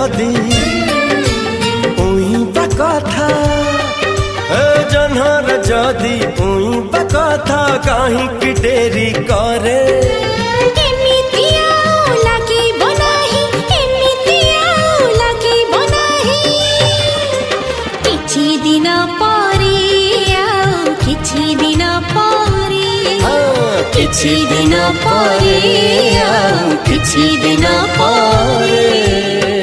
जदि उइबा कथा जन्हर जदि उइबा कथा काहे कि डेरी करे किछि दिन परे किछि दिन परे।